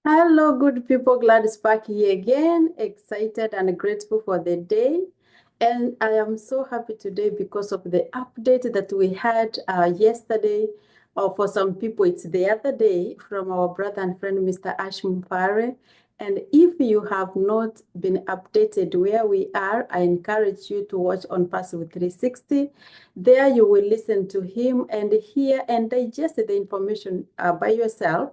Hello, good people. Gladys back here again. Excited and grateful for the day. And I am so happy today because of the update that we had yesterday, or for some people, it's the other day, from our brother and friend, Mr. Ash Mufareh. And if you have not been updated where we are, I encourage you to watch Onpassive 360. There you will listen to him and hear and digest the information by yourself.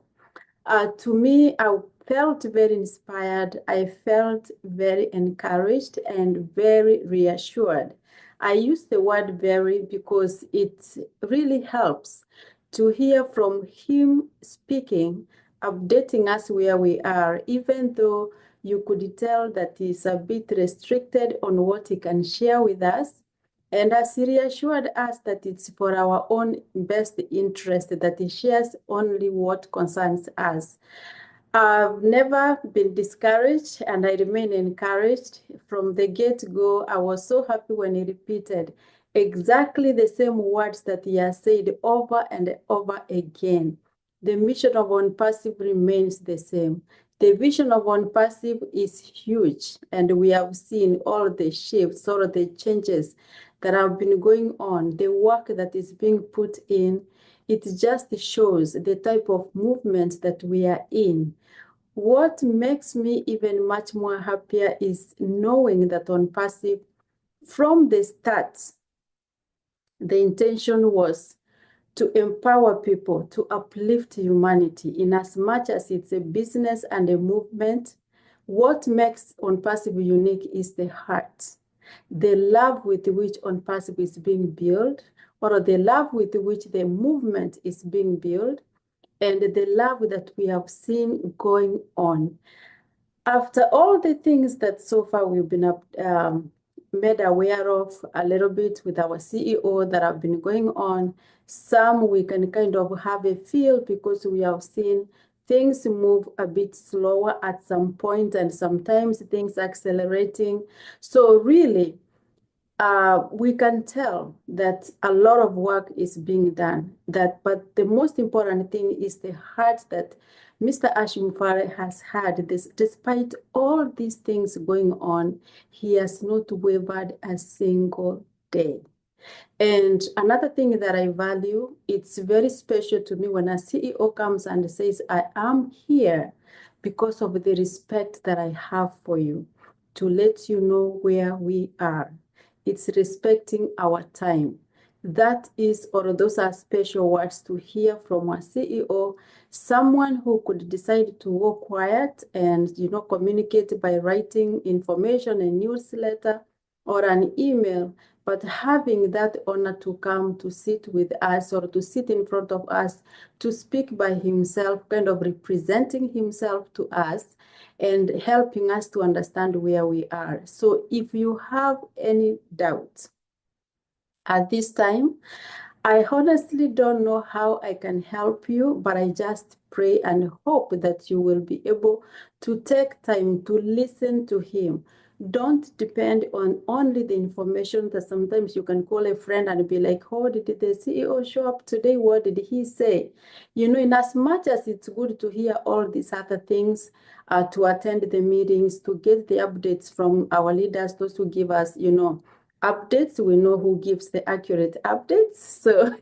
To me, I felt very inspired. I felt very encouraged and very reassured. I use the word very because it really helps to hear from him speaking, updating us where we are, even though you could tell that he's a bit restricted on what he can share with us. And as he reassured us that it's for our own best interest, that he shares only what concerns us. I've never been discouraged and I remain encouraged. From the get-go, I was so happy when he repeated exactly the same words that he has said over and over again. The mission of Onpassive remains the same. The vision of Onpassive is huge, and we have seen all the shifts, all the changes that have been going on, the work that is being put in. It just shows the type of movement that we are in. What makes me even much more happier is knowing that Onpassive, from the start, the intention was to empower people, to uplift humanity. In as much as it's a business and a movement, what makes Onpassive unique is the heart, the love with which Onpassive is being built, or the love with which the movement is being built, and the love that we have seen going on. After all the things that so far we've been made aware of a little bit with our CEO that have been going on, some we can kind of have a feel because we have seen things move a bit slower at some point and sometimes things accelerating. So really, we can tell that a lot of work is being done. But the most important thing is the heart that Mr. Ash Mufareh has had. Despite all these things going on, he has not wavered a single day. And another thing that I value, it's very special to me when a CEO comes and says, I am here because of the respect that I have for you, to let you know where we are. It's respecting our time. That is, or those are special words to hear from a CEO, someone who could decide to go quiet and, communicate by writing information, a newsletter, or an email, but having that honor to come to sit with us or to sit in front of us, to speak by himself, kind of representing himself to us and helping us to understand where we are. So if you have any doubts at this time, I honestly don't know how I can help you, but I just pray and hope that you will be able to take time to listen to him. Don't depend on only the information that sometimes you can call a friend and be like, oh, did the CEO show up today? What did he say? In as much as it's good to hear all these other things, to attend the meetings, to get the updates from our leaders, those who give us, updates, we know who gives the accurate updates. So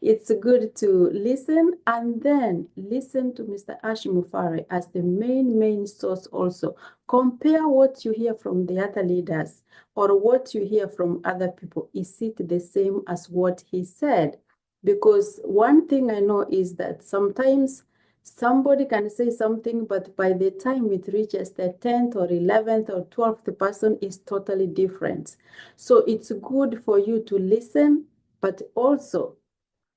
it's good to listen and then listen to Mr. Ash Mufareh as the main source also. Compare what you hear from the other leaders or what you hear from other people. Is it the same as what he said? Because one thing I know is that sometimes somebody can say something, but by the time it reaches the 10th or 11th or 12th person is totally different. So it's good for you to listen, but also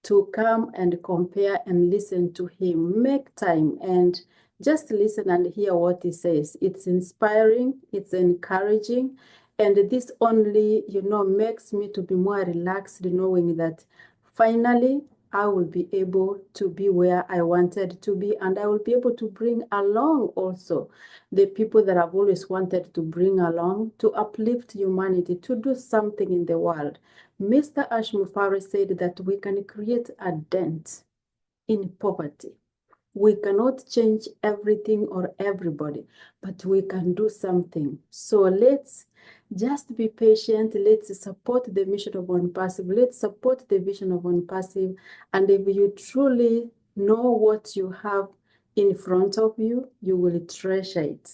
to come and compare and listen to him. Make time and just listen and hear what he says. It's inspiring, it's encouraging, and this only, makes me to be more relaxed knowing that finally I will be able to be where I wanted to be, and I will be able to bring along also the people that I've always wanted to bring along to uplift humanity, to do something in the world. Mr. Ash Mufareh said that we can create a dent in poverty. We cannot change everything or everybody, but we can do something. So let's just be patient. Let's support the mission of Onpassive. Let's support the vision of Onpassive. And if you truly know what you have in front of you, you will treasure it.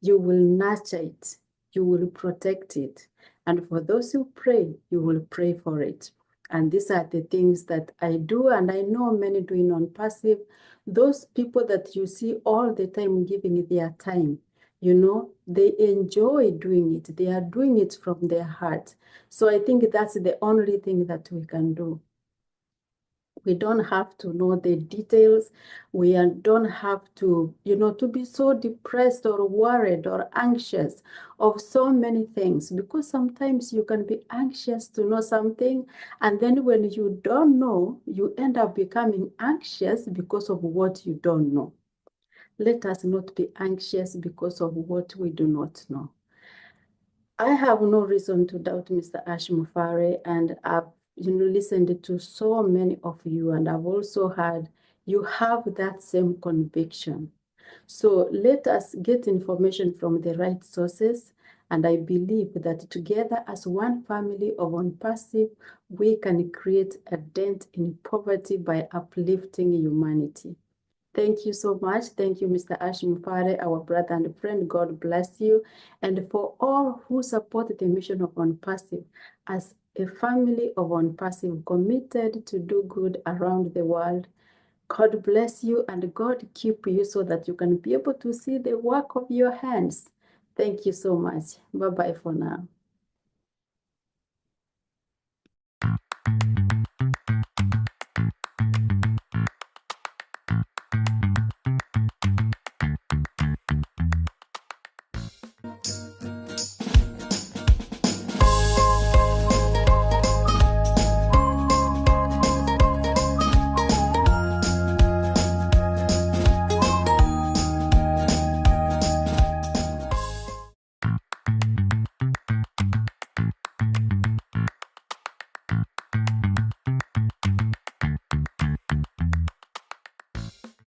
You will nurture it. You will protect it. And for those who pray, you will pray for it. And these are the things that I do, and I know many doing Onpassive. Those people that you see all the time giving their time, you know, they enjoy doing it. They are doing it from their heart. So I think that's the only thing that we can do. We don't have to know the details. We don't have to, you know, to be so depressed or worried or anxious of so many things, because sometimes you can be anxious to know something, and then when you don't know, you end up becoming anxious because of what you don't know. Let us not be anxious because of what we do not know. I have no reason to doubt Mr. Ash Mufareh, and I've listened to so many of you, and I've also heard you have that same conviction. So let us get information from the right sources, and I believe that together as one family of Onpassive, we can create a dent in poverty by uplifting humanity. Thank you so much. Thank you, Mr. Ash Mufareh, our brother and friend. God bless you. And for all who support the mission of Onpassive, as a family of Onpassive committed to do good around the world, God bless you and God keep you so that you can be able to see the work of your hands. Thank you so much. Bye-bye for now.